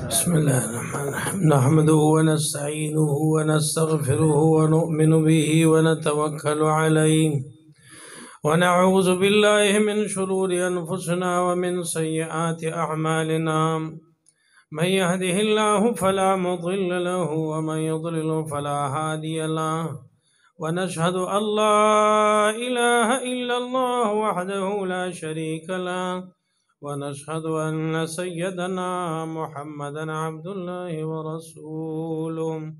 بسم الله الرحمن الرحيم نحمده ونستعينه ونستغفره ونؤمن به ونتوكل عليه ونعوذ بالله من شرور أنفسنا ومن سيئات أعمالنا من يهده الله فلا مضل له ومن يضلل فلا هادي له ونشهد أن لا إله إلا الله وحده لا شريك له ونشهد أن سيدنا محمدا عبد الله ورسوله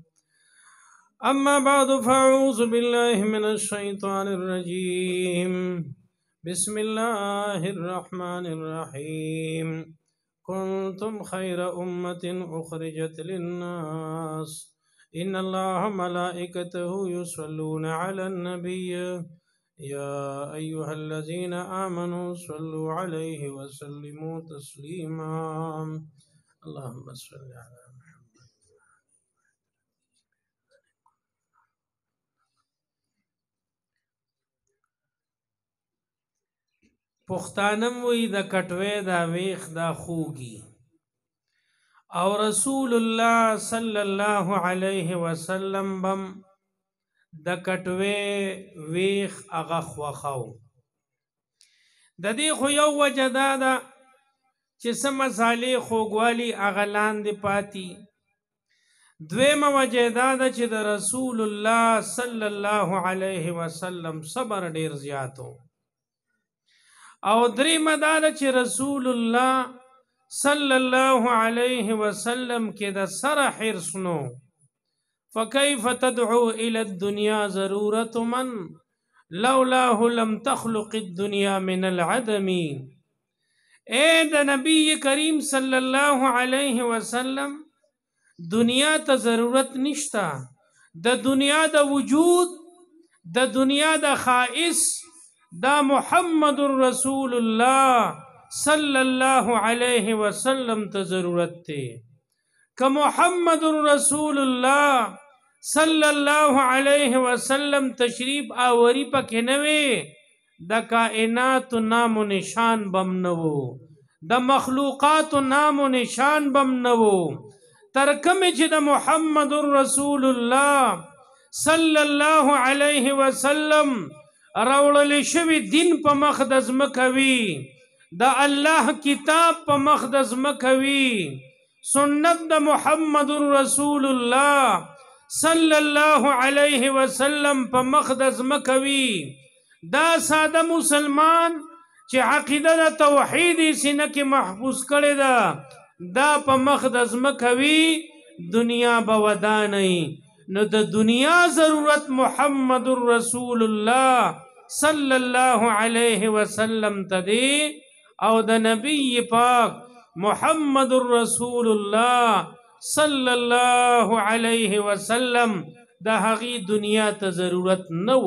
أما بعد فأعوذ بالله من الشيطان الرجيم بسم الله الرحمن الرحيم كنتم خير أمة أخرجت للناس إن الله ملائكته يصلون على النبي يا أيها الذين آمنوا صلوا عليه وسلموا تسليما اللهم صل على محمد. پختانم وی دا کټوی دا ویخ دا خوگی او رسول الله صلی الله علیه وسلم بم د کټوی ویخ اغه خوخو د دې خو یو وجه دا ده چې څه مسالې خوږوالی اغه لاندې پاتې دویمه وجه دا ده چې د رسول الله صلی الله علیه وسلم صبر ډیر زیاتو او دریمه دا ده چې رسول الله صلی الله علیه وسلم کې د سره حرص نو فكيف تدعو إلى الدنيا ضرورة من لولاه لم تخلق الدنيا من العدم اے دا نبی کریم صلی اللہ علیہ وسلم دنیا تا ضرورت نشتا دا دنیا دا وجود دا دنیا دا خائص دا محمد رسول اللہ صلی اللہ علیہ وسلم تا ضرورت تے کہ محمد رسول اللہ صلی اللہ علیہ وسلم تشریف آوری پکې نوے دا کائنات نام و نشان بم نوو دا مخلوقات نام و نشان بم نوو ترکمی چی دا محمد رسول اللہ صلی اللہ علیہ وسلم روڑل شوی دین پا مخدز مکوی دا اللہ کتاب پا مخدز مکوی سنت دا محمد رسول اللہ صلی اللہ علیہ وسلم پا مخدز مکوی دا سادہ مسلمان چی عقیدہ دا توحیدی سینکی محفوظ کرے دا پا مخدز مکوی دنیا بودانی نو دا دنیا ضرورت محمد رسول اللہ صلی اللہ علیہ وسلم تدی او دا نبی پاک محمد رسول اللہ صلی اللہ علیہ وسلم دا حقی دنیا تا ضرورت نو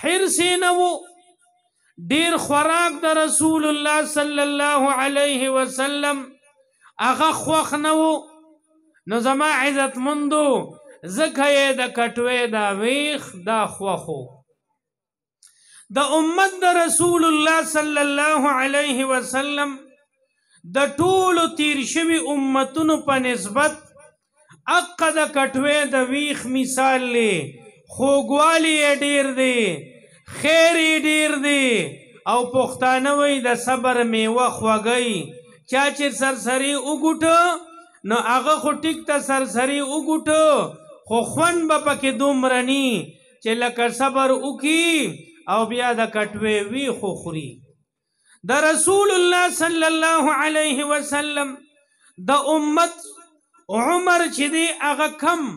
حرسی نو دیر خوراک دا رسول اللہ صلی اللہ علیہ وسلم اغا خوخ نو نو زما عزت مندو زکھے دا کٹوے دا ویخ دا خوخو دا امت دا رسول اللہ صلی اللہ علیہ وسلم دا طول تیر شوی امتونو پا نسبت اقا دا کٹوے دا ویخ مثال لے خوگوالی دیر دے خیری دیر دے او پختانوی دا صبر میوہ خوگئی چاچر سرسری اگوٹو نو آغا خو ٹک تا سرسری اگوٹو خو خون با پاک دومرنی چه لکر صبر اکی او بیا دا کٹوے ویخو خوری دا رسول اللہ صلی اللہ علیہ وسلم دا امت عمر چی دی اغا کم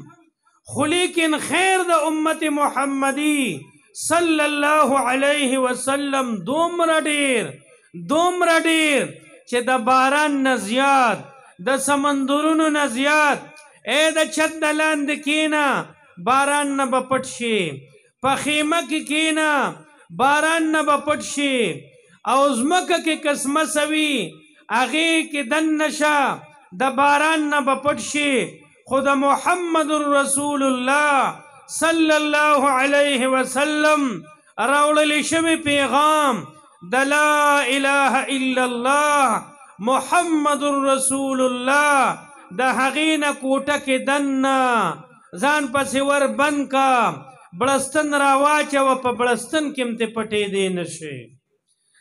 خلیکن خیر دا امت محمدی صلی اللہ علیہ وسلم دومرا دیر چی دا باران نزیاد دا سمندرون نزیاد اے دا چھت دلاند کینا باران نبا پٹشی پا خیمہ کی کینا باران نبا پٹشی او زمکہ کے قسمہ سوی اغی کی دن نشا دا باران نبا پٹشی خود محمد رسول اللہ صلی اللہ علیہ وسلم روڑ لشمی پیغام دا لا الہ الا اللہ محمد رسول الله د هغې نه کوټه کې دننه ځان پسې ور بند کا بړستن راواچوه په بړستن کې هم ترې پټېدی نه شي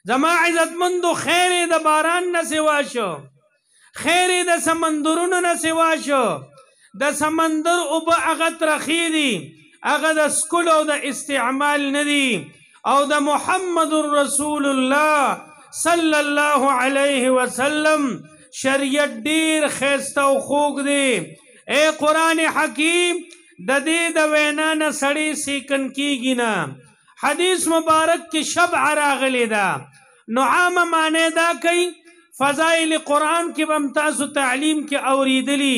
زما عزتمندو خیر یې د باران نه سوا شو خیر یې د سمندرونو نه سوا شو د سمندر اوبه هغه ترخې دي هغه د څکلو او د استعمال نه دي او د محمد رسول الله صلی الله علیه وسلم شریعت ډیر ښایسته او خوږ دی اے قرآن حکیم د دې د وینا نه سړی سیکن کیږي نه حدیث مبارک کې شبع راغلی ده نو عامه معنی دا کوي فضائل قرآن کې به هم تاسو تعلیم کې اورېدلي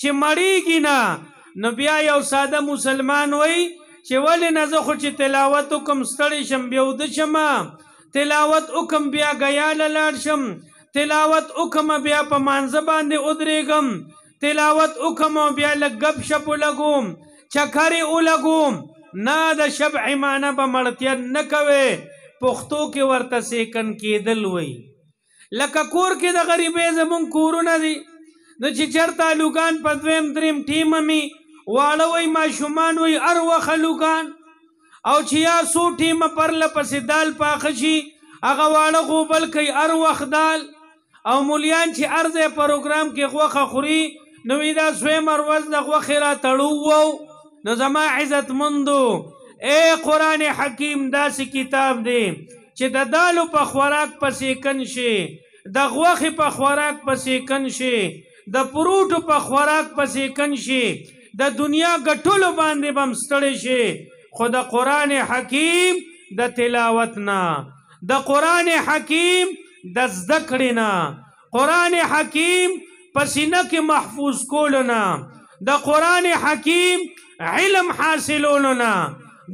چې مړېږي نه نو بیا یو ساده مسلمان وایي چې ولې نه زه خو چې تلاوت وکم ستړی شم بیا اوده شمه تلاوت وکم بیا ګیاله لاړ شم تلاوت وکم بیا په مانځه باندې ودرېږم تلاوت وکم بیا لږ ګپ شپ ولګوم چکرې ولګوم نه د شبع معنی به مړتیا نه کوې پښتو کې ورته سیکن کېدل وایي لکه کور کې د غریبۍ زمونږ کورونه دي نو چې چېرته الوګان په دویم دریم ټیمه مې واړه وی ماشومان وی هر وخت الوګان او چې یا څو ټیمه پرله پسې دال پاخه شي هغه واړه غوبل کوي هر وخت دال او مولیان چې هر ځای پروګرام کې غوښه خوري نو وی دا سویمه ورځ د غوښې را تړو وو نو زما عزتمندو اے قرآن حکیم داسې کتاب دی چې د دالو په خوراک پسې کن شي د غوښې په خوراک پسې کن شي د پروټو په خوراک پسې کن شي د دنیا ګټلو باندې به هم ستړی شي خو د قرآن حکیم د تلاوت نه د قرآن حکیم د زده کړې نه قرآن حکیم په سینه کې محفوظ کولو نه د قرآن حکیم علم حاصلولو نه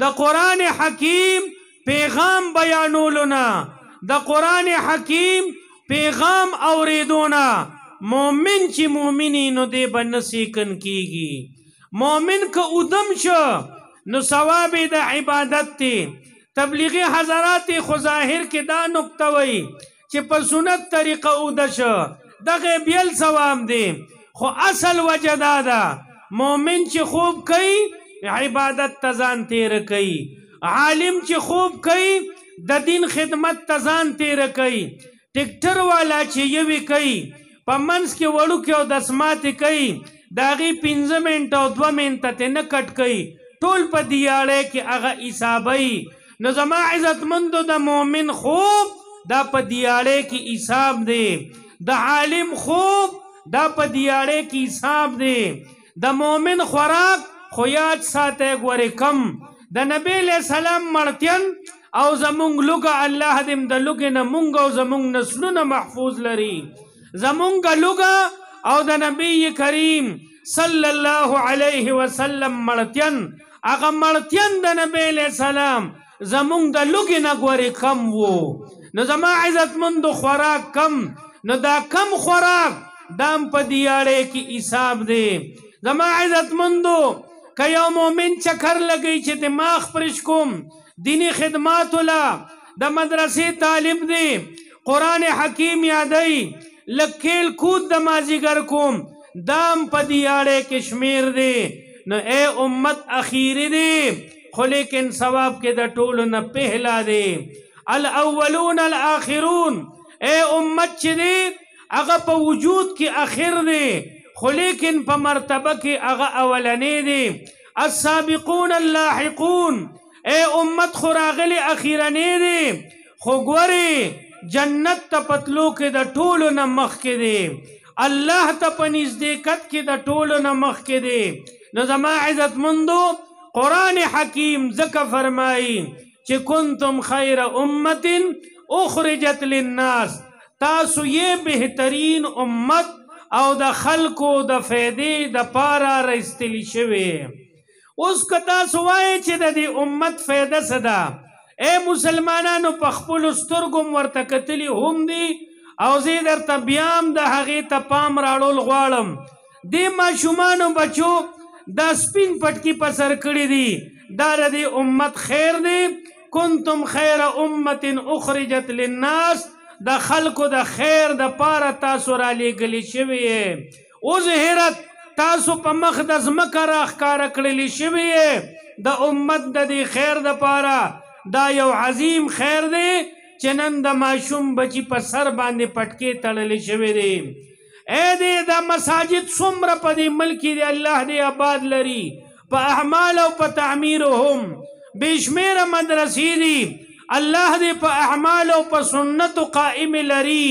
د قرآن حکیم پیغام بیانولو نه د قرآن حکیم پیغام اوریدو نه مومن چې مومنی نو دی به نه سیکن کیږي مومن که ادم شو نو ثواب د عبادت دی تبلیغی حضرات خو ظاهر کې دا نکته وی چې په سنت طریقه اوده شو دغه بیل ثواب دی خو اصل وجه دا ده مومن چې خوب کوي عبادت ته ځان تیره کوي عالم چې خوب کوي د دین خدمت ته ځان تیره کوي ټیکټر والا چې یوې کوي په منځ کې وړوکې او دسماتې کوي د هغې 15 منټه او 2 منټه ترې نه کټ کوي ټول په دیاړۍ کې هغه حسابوي نو زما عزتمندو د مؤمن خوب دا په دیاړۍ کې حساب دی د عالم خوب دا په دیاړۍ کې حساب دی د مؤمن خوراک خو یاد ساتی ګورې کم د نبی علیہ السلام مړتین او زمونږ لوږه الله دې د لوږې نه مونږ او زمونږ نسلونه محفوظ لري زمونږ لوږه او د نبی کریم صلی الله علیه وسلم مړتین هغه مړتین د نبی علیہ السلام زمونږ د لوږې نه ګورې کم وو نو زما عزتمندو خوراک کم نو دا کم خوراک دام په دیاړۍ کې حساب دی زما عزتمندو که یو مومن چکر لګی چې دماغ پرش کوم دینی خدمات لا د مدرسې طالب دی قرآن حکیم یادی لکیل کود د مازیګر کوم دام په دیاړۍ کې شمیر دی نو اے امت اخیری دی خو لیکن ثواب کې د ټولو نه پهلا دی الاولون الاخرون اے امت چې دی هغه په وجود کې اخر دی خو لیکن په مرتبه کې هغه اولنی دی السابقون اللاحقون اے امت خو راغلی اخیرنی دی خو ګورې جنت ته پتلو کې د ټولو نه مخکې دی الله ته په نزدېکت کې د ټولو نه مخکې دی نو زما عزتمندو قرآن حکیم ځکه فرمایي چې کنتم خیر امت اخرجت للناس تاسو یې بهترین امت او د خلکو د فیدې د پاره راایستلی شوې اوس که تاسو وایئ چې د دې امت فیده څه ده اے مسلمانانو په خپلو سترګو م ورته کتلي هم دي او زه درته بیا هم د هغې ته پام راړول غواړم دې ماشومانو بچو دا سپین پټکي په سر کړي دي دا د دې امت خیر دی کنتم خیر امت اخرجت للناس د خلکو د خیر د پاره تاسو را لېږلي شوي یې اوس هرت تاسو په مخ د ځمکه راښکاره کړلي شوي یې د امت د دې خیر د پاره دا یو عظیم خیر دی چې نن د ماشوم بچي په سر باندې پټکې تړلې شوي دي اے دې دا مساجد څومره په دې ملک کې دی الله دې آباد لري په اعمال او په تعمیر هم بشمیره مدرسې دي الله دې په اعمال او په سنت قائم لري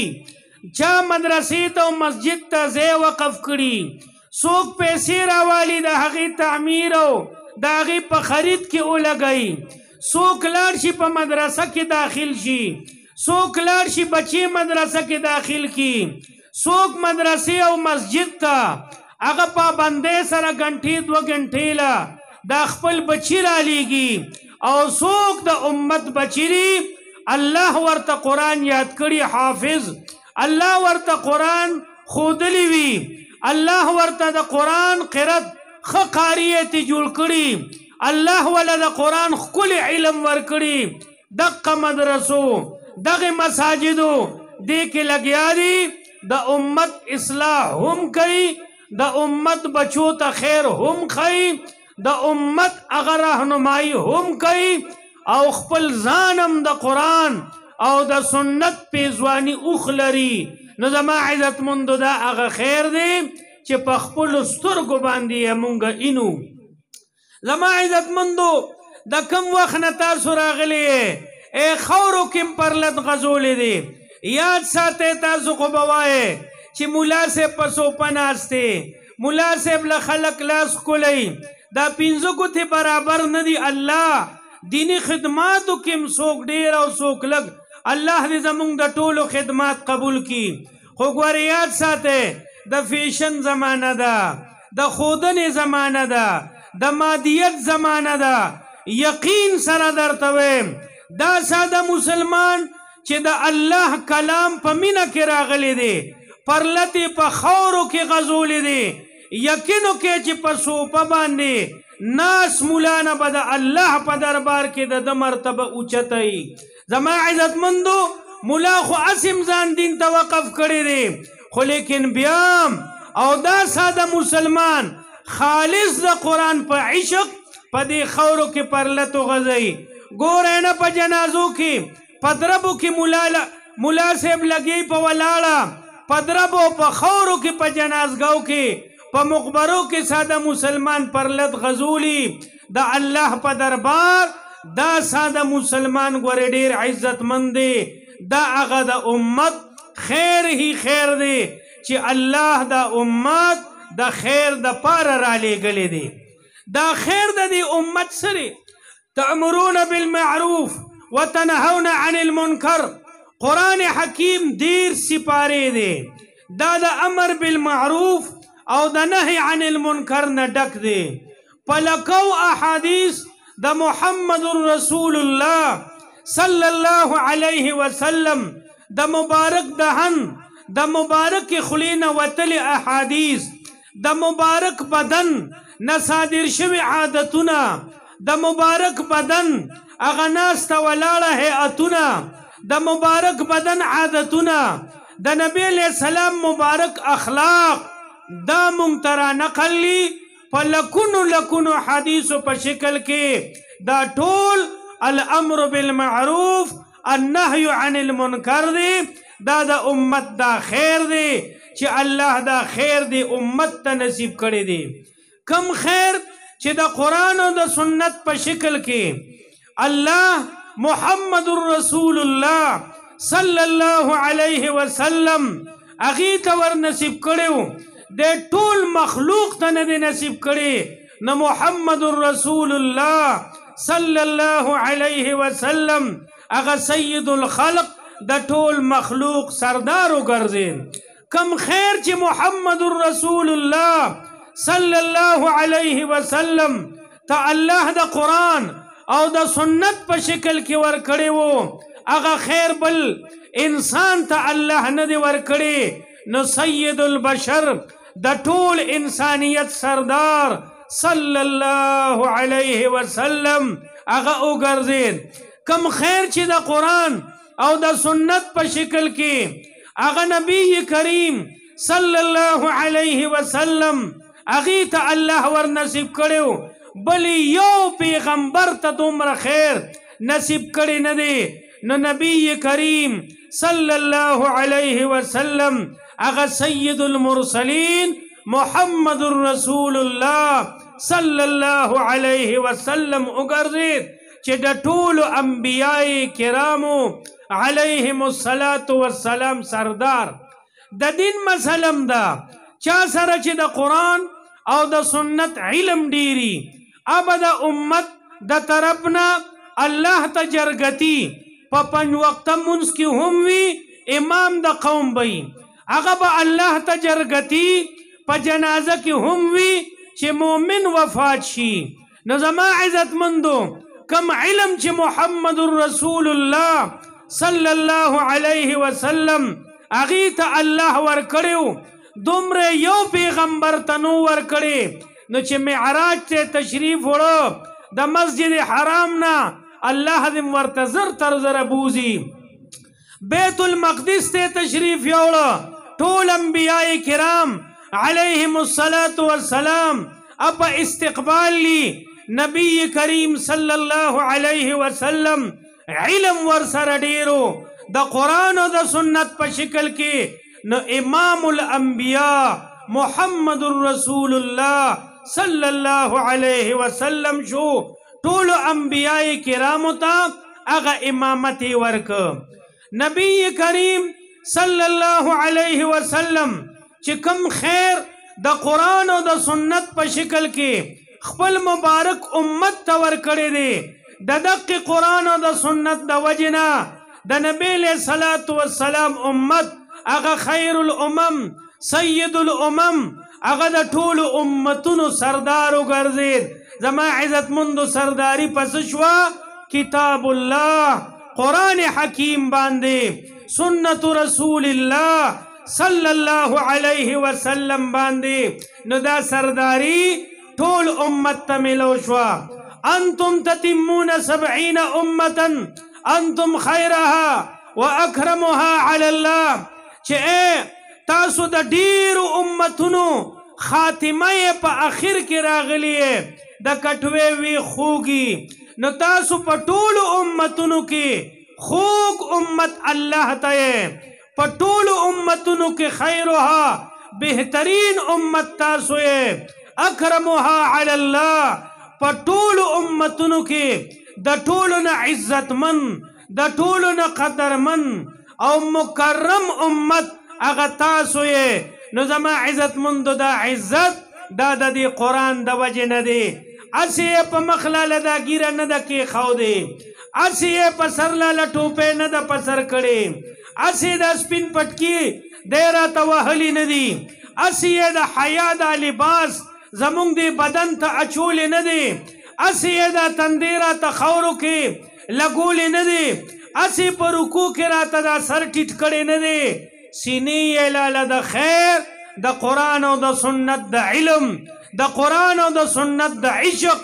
چا مدرسې ته او مسجد ته ځای وقف کړي څوک پیسې راوالي د هغې تعمیر او د هغې په خرید کې ولګوي څوک لاړ شي په مدرسه کې داخل شي څوک لاړ شي بچې مدرسه کې داخل کړي څوک مدرسې او مسجد ته هغه پابندۍ سره غنټې 2 غنټې له دا خپل بچي رالیږي او څوک د امت بچي دي الله ورته قرآن یاد کړي حافظ الله ورته قرآن ښودلی وي الله ورته د قرآن قرت ښه قاریه ته جوړ کړي الله ولا د قرآن ښکلی علم ورکړي دغه مدرسو دغه مساجدو دې کې لګیا دي د امت اصلاح هم کوي د امت بچو ته خیر هم ښیي د امت هغه راهنمایي هم کوي او خپل ځانم د قرآن او د سنت پیزواني اوښ لري نو زما عزتمندو دا هغه خیر دی چې په خپلو سترګو باندې یې مونږ اینو زما عزتمندو د کم وخت نه تاسو راغلی ای خاورو کې پرلت غځولی دی یاد ساتئ تاسو خو به وایې چې ملا صاحب په سوپه ناست دی ملا صاحب له خلک لاس ښکلی دا 5 ګوتې برابر نه دي الله دینی خدماتو کې هم څوک ډېر او څوک لږ الله دې زموږ د ټولو خدمات قبول کړي خو ګورې یاد ساتئ د فیشن زمانه ده د ښودنې زمانه ده د مادیت زمانه ده یقین سره درته وایم دا ساده مسلمان چې د الله کلام په مینه کې راغلی دی پرلتې په خاورو کې غځولی دی یقینو کې چې په سوپه باندې ناس مولانا به د الله په دربار کې د مرتبه اوچتوي زما عزتمندو مولا خو اسم ځان دین ته وقف کړی دی خو لیکن بیام او دا ساده مسلمان خالص د قرآن په عشق په دې خاورو کې پرلتو غځوي ګورئ نه په جنازو کې په دربو کې ملا صاحب لګي په ولاړه په دربو په خاورو کې په جنازګاو کې په مقبرو کې ساده مسلمان پرلت غزولی د الله په دربار دا ساده مسلمان ګورې ډېر عزتمند دی دا هغه د امت خیر هی خیر دی چې الله د امت د خیر د پاره را لېږلی دی دا خیر د دې امت سره تأمرون بالمعروف وتنهون عن المنکر قرآن حکیم دیر سپارې دی دا د امر بالمعروف او د نهی عن المنکر نه ډک دی پلکو احادیث د محمد رسول الله صلی الله علیه وسلم د مبارک دهن د مبارک خلی نه وتلي احادیث د مبارک بدن نه صادر شوي عادتونه د مبارک بدن هغه ناسته ولاړه هیئتونه د مبارک بدن عادتونه د نبی علیہ السلام مبارک اخلاق دا مونږ ته را نقل لی په لکونو حدیثو په شکل کې دا ټول الامر بالمعروف النهی عن المنکر دی دا د امت دا خیر دی چې الله دا خیر دی امت ته نصیب کړی دی کم خیر چې د قرآن او د سنت په شکل کې الله محمد رسول الله صلی الله علیه وسلم هغې ته ور نصیب کړی د ټول مخلوق ته نه دی نصیب کړی نه محمد رسول الله صلی الله علیه وسلم هغه سید الخلق د ټول مخلوق سردار وګرځید کم خیر چې محمد رسول الله صلی الله علیه وسلم ته الله د قرآن او د سنت په شکل کې ورکړی و هغه خیر بل انسان ته الله نه دی ورکړی نو سید البشر د ټول انسانیت سردار صلی الله علیه وسلم هغه وګرځید کم خیر چې د قرآن او د سنت په شکل کې هغه نبی کریم صلی الله علیه وسلم اغي ته الله ور نصیب کړو بل یو پیغمبر ته دومره خیر نصیب کړي نه دی نو نبی کریم صلی الله علیه وسلم اغا سید المرسلین محمد رسول الله صلی الله علیه وسلم وګرځید چې د ټولو انبیای کرامو علیهم الصلاة والسلام سردار د دین مسلم دا چا سره چې د قرآن او د سنت علم ډیری اب د امت د طرفنا الله ته جرګتی په پنځ وخت مونځ کې هم وي امام د قوم بی هغه به الله ته جرګتی په جنازه کې هم وي چې مؤمن وفات شي نو زما عزت مندو کم علم چې محمد رسول الله صلی الله علیه وسلم اغي ته الله ور کړو دومره یو پیغمبر تنو ور کړي نو چې معراج ته تشریف وړو د مسجد حرام نه الله دې ورته زر تر زر بوزي بیت المقدس ته تشریف یوړو ټول انبیاء کرام علیهم الصلاة والسلام اپا استقبال لی نبی کریم صلی اللہ علیہ وسلم علم ورسر ډیرو د قرآن و د سنت په شکل کې نو امام الانبیاء محمد رسول اللہ صلی اللہ علیہ وسلم شو ټول انبیاء کرامو ته اغا امامت ورک نبی کریم صلی اللہ علیہ وسلم چې کم خیر د قرآن او د سنت په شکل کې خپل مبارک امت ته ورکړی دی د دقې قرآن او د سنت د وجنا د نبی علیه الصلاة والسلام امت هغه خیر الامم سید الامم هغه د ټولو امتونو سردار وګرځید زما عزت مندو سرداری پس شوه کتاب الله قرآن حکیم باندې سنت رسول الله صلی اللہ علیہ وسلم باندې نو دا سرداری ټول امت ته ملو شوا انتم تتمون 70 امتا انتم خیرها واکرمها علی الله چې تاسو د ډیرو امتونو خاتمه په اخر کې راغلی د کټوي وی خوږي نو تاسو په ټول امتونو کې خوږ امت الله ته پټول امتونو کې خیرها بهترین امت تاسو اکرمها علی الله پټول امتونو کې د ټولو نه عزتمن د ټولو نه قدرمن او مکرم امت هغه تاسو نو زما عزت مندو دا عزت دا د دې قرآن د وجې نه دی اسې په مخلاله دا ګیره نه ده کېښودې اسې په سرلاله ټوپې نه ده په سر کړې اسې دا سپین پټکي دی راته وهلي نه دي اسې د حیا دا لباس زمونږ د بدن ته اچولې نه دی اسې دا تندې راته خاورو کې لګولې نه دی اسې په رکوع کې راته دا سر ټیټ کړی نه دی سینې یې لاله د خیر د قرآن او د سنت د علم د قرآن او د سنت د عشق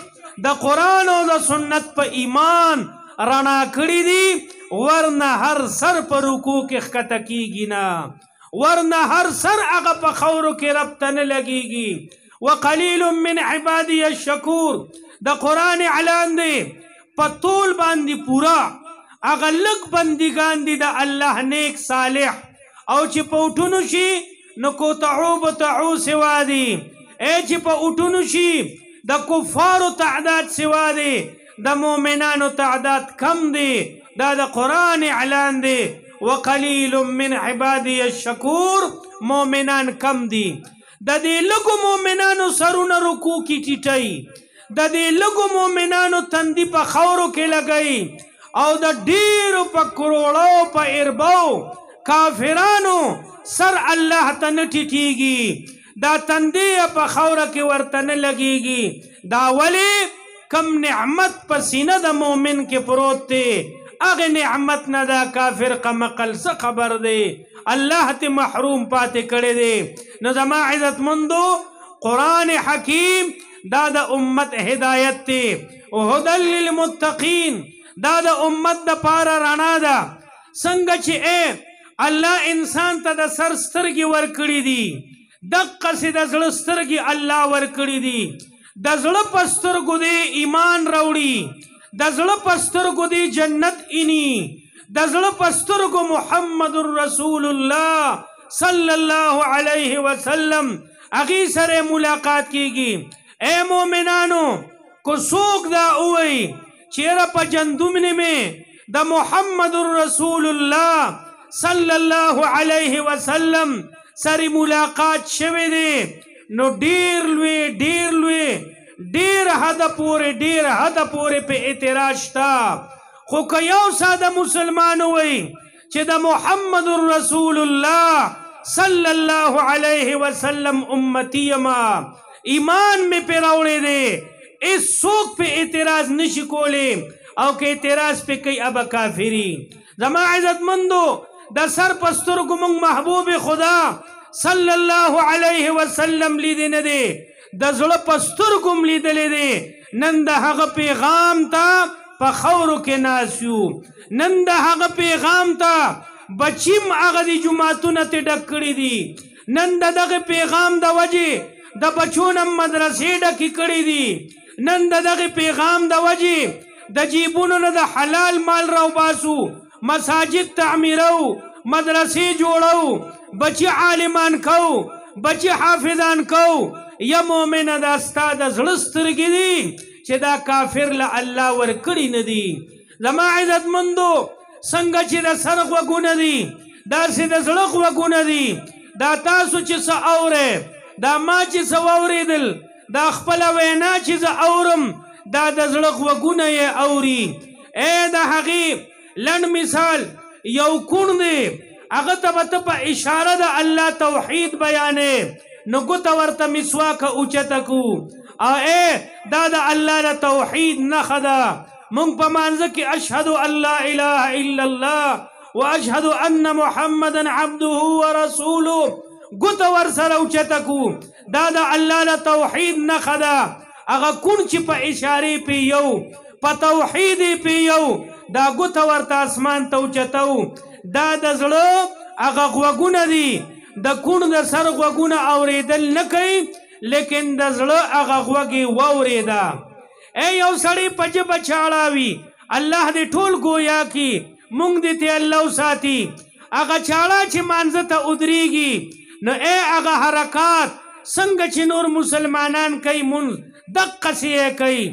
د قرآن او د سنت په ایمان رڼا کړي دي ورنه هر سر په رکوع کې ښکته کیږي نه ورنه هر سر هغه په خاورو کې رب ته نه لګیږي وقلیل من عبادی الشکور د قرآن اعلان دی په طول باندې پورا هغه لږ بندګان دي د الله نیک صالح او چې په اوټونو شي نو کوتعو بتعو سوا دي چې په اوټونو شي د کفارو تعداد سوا دي د مؤمنانو تعداد کم دی دا د قرآن اعلان دی وقلیل من عبادی الشکور مؤمنان کم دی د دې لږو مؤمنانو سرونه رکوع کې ټیټوي د دې لږو مؤمنانو تندي په خاورو کې لګوي او د ډیرو په کروڑو په اربو کافرانو سر الله ته نه ټیټیږي دا تندي په خاوره کې ورته نه لګیږي دا ولې کم نعمت په سینه د مؤمن کې پروت دی هغه نعمت نه دا کافر قمقل څه خبر دی الله ته محروم پاتې کړی دی نو زما عزت مندو قرآن حکیم دا د امت هدایت دی او هدى للمتقین دا د امت د پاره رڼا ده څنګه چې الله انسان ته د سر سترګې ورکړي دي دقسې د زړه سترګې الله ورکړي دي د زړه په سترګو دې ایمان راوړي د زړه په سترګو دې جنت اینی د زړه په سترګو محمد رسول الله صلی الله علیه وسلم هغې سره ملاقات کیږي اے مومنانو کو څوک دا ووایي چې یاره په جندومنې مې د محمد رسول الله صلی الله علیه وسلم سره ملاقات شوی دی نو ډیر لوی ډیر حد پورې په اعتراض شته خو که یو ساده مسلمان ووایي چې د محمد رسول الله صلی الله علیه وسلم امتی یما ایمان مې پې راوړی دی هیڅوک پې اعتراض نشي کولی او که اعتراض پې کوي ابه کافري زما عزتمندو د سر په سترګو موږ محبوب خدا صلی الله علیه وسلم لیدی نه دی د زړه په سترګو م لیدلی دی نن د هغه پیغام ته په خاورو کې ناست یو نن د هغه پیغام ته بچیم هغه د جوماتونه ترې ډک کړي دي نن د دغه پیغام د وجې د بچو نه مدرسې ډکې کړي دي نن د دغه پیغام د وجې د جیبونو نه د حلال مال راوباسو مساجد تعمیرو مدرسې جوړو بچی عالمان کو بچی حافظان کو یا مومن دا ستا د زړه سترګې دي چې دا کافر له الله ورکړي نه دي زما عزتمندو څنګه چې د سر غوږونه دي داسې د زړه غوږونه دي دا تاسو چې څه اورئ دا ما چې څه واورېدل دا خپله وینا چې زه اورم دا د زړه غوږونه یې اوري ای د هغې لنډ مثال یو کوڼ دی هغه ته به ته په اشاره د الله توحید بیانې نو ګوته ورته مسواکه اوچته کړو او دا د الله د توحید نښه ده موږ په مانځه کې اشهد ان لا اله الا الله واشهد ان محمدا عبده ورسوله ګوته ورسره اوچته کړو دا د الله د توحید نښه ده هغه کوڼ چې په اشارې پې یو په توحید یې پې یو دا ګوته ورته اسمان ته اوچتو دا د زړه هغه غوږونه دي د کوڼ د سر غوږونه اورېدل نه کوي لیکن د زړه هغه غوږ یې واورېده ای یو سړی په ژبه چاړاوي الله دې ټول ګویا کي موږ دې ته الله وساتي هغه چاړه چې مانځه ته ودرېږي نو ای هغه حرکات څنګه چې نور مسلمانان کوي مونځ دقسې یې کوي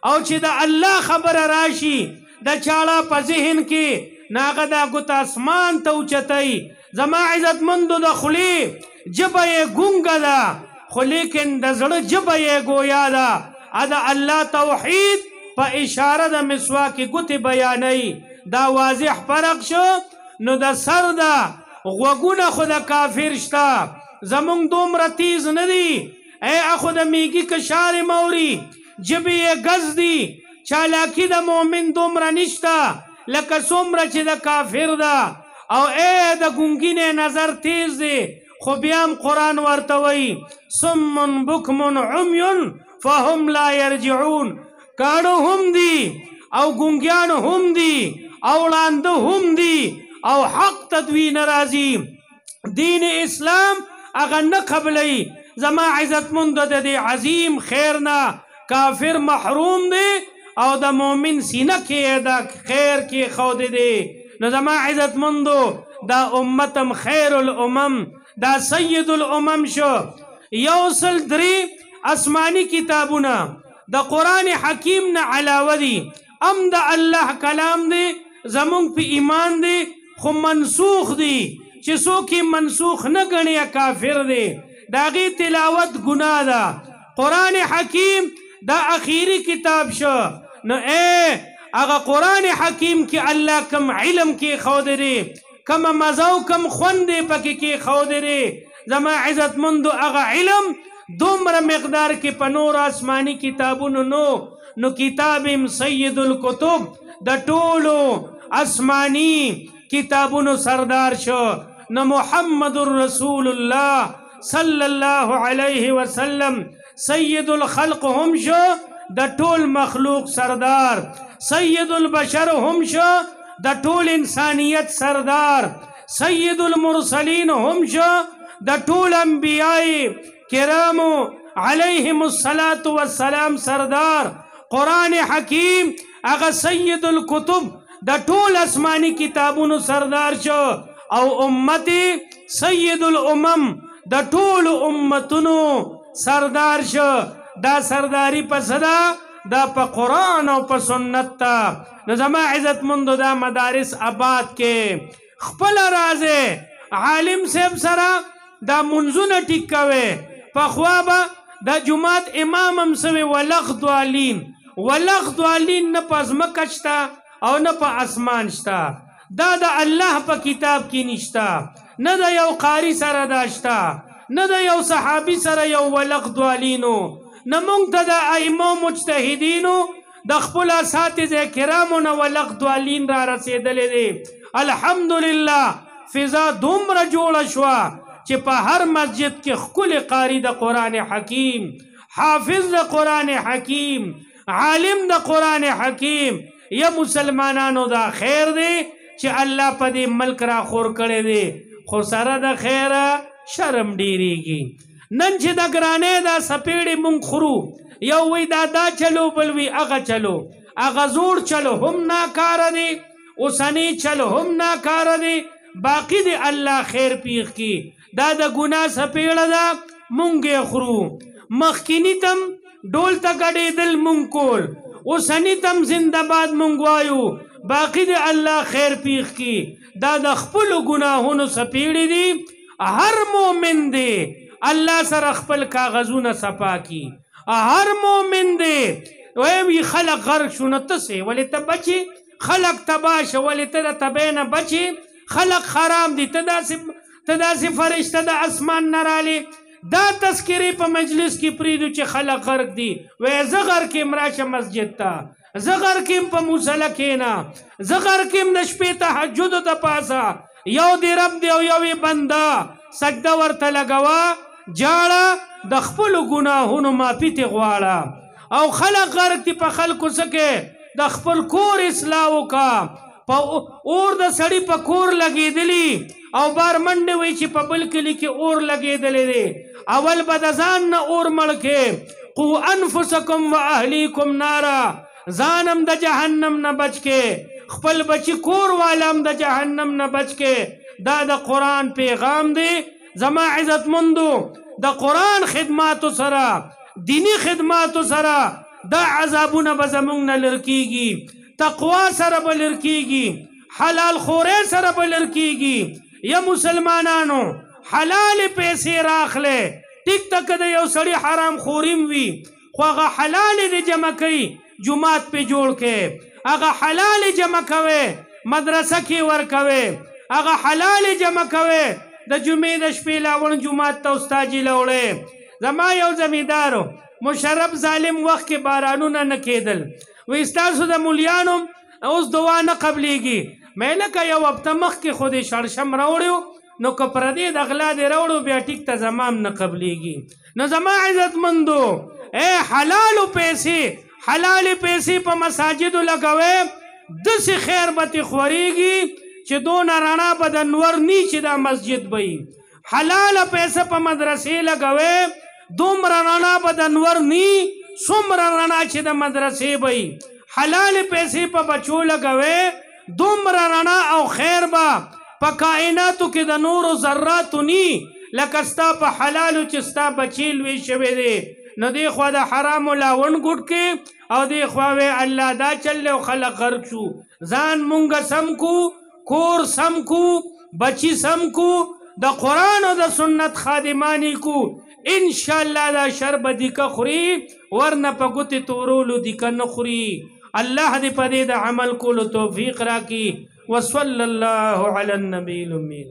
او چې د الله خبره راشي د چاړه په ذهن کې ناغه دا ګوته اسمان ته اوچتوي زما عزتمندو د خولې ژبه یې ګونګه ده خو لیکن د زړه ژبه یې ګویا ده د الله توحید په اشاره د مسواکې ګوتې بیانوي دا واضح فرق شو نو د سر ده غوږونه خو د کافر شته زمونږ دومره تیز نه دي ای اخو د میږي کشارې موري ژبې یې ګز دي چالاکي د مؤمن دومره نشته لکه څومره چې د کافر ده او ای د ګونګینې نظر تیز دی خو بیا هم قرآن ورته وایي صم بکم عمی فهم لا یرجعون کاڼه هم دي او ګونګیان هم دي او ړانده هم دي او حق ته دوی نه راځي دین اسلام هغه نه قبلوي زما عزتمندو د دې عظیم خیر نه کافر محروم دی او د مؤمن سینه کې د خیر کې ښودی دی نو زما عزتمندو دا امتم خیر الامم دا سید الامم شو یو سل درې آسمانی کتابونه د قرآن حکیم نه علاوه دي ام د الله کلام دی زمونږ په ایمان دی خو منسوخ دی چې څوک یې منسوخ نه ګڼي کافر دی د هغې تلاوت ګناه ده قرآن حکیم دا اخیری کتاب شو نو هغه قرآن حکیم کې الله کم علم کې ښودی دی کم مزه او کم خوند یې پکې کې ښودی دی زما عزتمندو هغه علم دومره مقدار کې په نور آسماني کتابونو نو کتاب سید الکتب د ټولو آسماني کتابونو سردار شو نو محمد رسول الله صلی الله علیه وسلم سید الخلق هم شو د ټول مخلوق سردار سید البشر هم شو د ټول انسانیت سردار، سید المرسلین هم شو د ټول انبیاء کرامو علیهم الصلاة والسلام سردار، قرآن حکیم اغا سید الکتب د ټول اسمانی کتابونو سردار شو، او امتی سید الامم د ټول امتونو سردار شو. دا سرداری پس دا پا قرآن او پا سنت تا. نو زما عزت مندو دا مدارس آباد کے خپل رازے عالم صاحب سرا دا منزون ٹکوے پخوابا دا جماعت امام ہم سوے ولغ دوالین نا پا ازمکشتا او نا پا اسمان شتا. دا اللہ پا کتاب کی نشتا، نا دا یو قاری سر داشتا، نا دا یو صحابی سر یو ولغ دوالینو، نا منگتا دا ائمو مجتہدینو دا خپل اساتذہ کرامو نا ولغ دوالین را رسیدلے دے. الحمدللہ فضا دومره جوړه شوه چې په هر مسجد کې ښکلی قاری د قرآن حکیم، حافظ د قرآن حکیم، عالم د قرآن حکیم. یا مسلمانانو دا خیر دی چې الله په دې ملک را خور کړی دی، خو سره د خیره شرم ډیریږي. نن چې د ګرانۍ دا سپېړې مونږ خورو، یو وی دا چلو بل وی هغه چلو، هغه زوړ چلو هم ناکاره دی، اوسنی چلو هم ناکاره دی، باقی دی اللہ خیر پیخ کی. دا گناہ سپیڑا دا مونگے خرو، مخکینی تم ڈول تا گڑی دل مونگ کول، اوسنی تم زندہ باد مونگوائیو، باقی دی اللہ خیر پیخ کی. دا خپل گناہونو سپیڑی دی. ہر مومن دی اللہ سر خپل کاغذون سپا کی، ہر مومن دی. وی خلق غرق شونتا سے ولی تا بچی، خلق تباش ولی تا تبین بچی، خلق خرام دی تدا سی فرشتہ دا اسمان نرالی. دا تذکری پا مجلس کی پریدو چی خلق غرق دی. وی زغر کم راش مسجد تا، زغر کم پا موسیلہ کینا، زغر کم دا شپی تحجد دا پاسا، یو دی رب دی او یوی بندہ سجدہ ورطا لگوا جاڑا دا خپل گناہونو ما پیتی غواڑا. او خلق غرق دی پا خلقو سکے دا خپل کور اصلاحو کا، پا اور دا سڑی پا کور لگی دلی او بار منڈی وی چی پا بلکلی کی اور لگی دلی دی. اول بدزان نا اور ملکے قو انفسکم و اہلیکم نارا، زانم دا جہنم نا بچ کے، خپل بچی کور والام دا جہنم نا بچ کے. دا قرآن پیغام دی. زما عزت مندو دا قرآن خدماتو سرا، دینی خدماتو سرا دا عذابونا بزمونگ نا لرکی گی، تقوی سر بلرکی گی، حلال خورے سر بلرکی گی. یا مسلمانانو حلال پیسے راخ لے، ٹک تک دا یو سڑی حرام خوریم وی، خو اگا حلال دی جمع کئی جماعت پہ جوڑ کے، اگا حلال جمع کوے مدرسہ کی ور کوے، اگا حلال جمع کوے دا جمعی دا شپیلاون جماعت تا استاجی لوڑے. زما یو زمیدارو مشرف ظالم وقت کے بارانو نا نکیدل، و استاسو دا مولیانو اوز دعا نا قبلی گی. میں لکا یو ابتا مخ کے خود شرشم روڑیو، نو کپردی دا اغلا دی روڑو بیا ٹک تا زمام نا قبلی گی. نو زما عزت مندو اے حلالو پیسی پا مساجدو لگوے، دس خیر بتی خوری گی چی دون رانا بدا نور نیچی دا مسجد بئی. حلال پیسے پا مدرسی لگوے، دوم رانا بدا نور نی سمر رانا چی دا مدرسی بئی. حلال پیسے پا بچو لگوے، دوم رانا او خیر با پا کائناتو کی دا نور و ذراتو نی، لکستا پا حلالو چستا بچیلوی شوی دے. نو دی خواہ دا حرامو لاون گھٹ کے، او دی خواہوے اللہ دا چلے و خلق غرق شو. زان مونگا سم کو، کور سم کو، بچی سم کو، دا قرآن و دا سنت خادمانی کو، انشاءاللہ دا شرب دیکا خوری، ورنہ پا گتی تورولو دیکا نخوری. اللہ دی پا دی دا عمل کولو توفیق راکی. وصلی اللہ علی النبی الامین.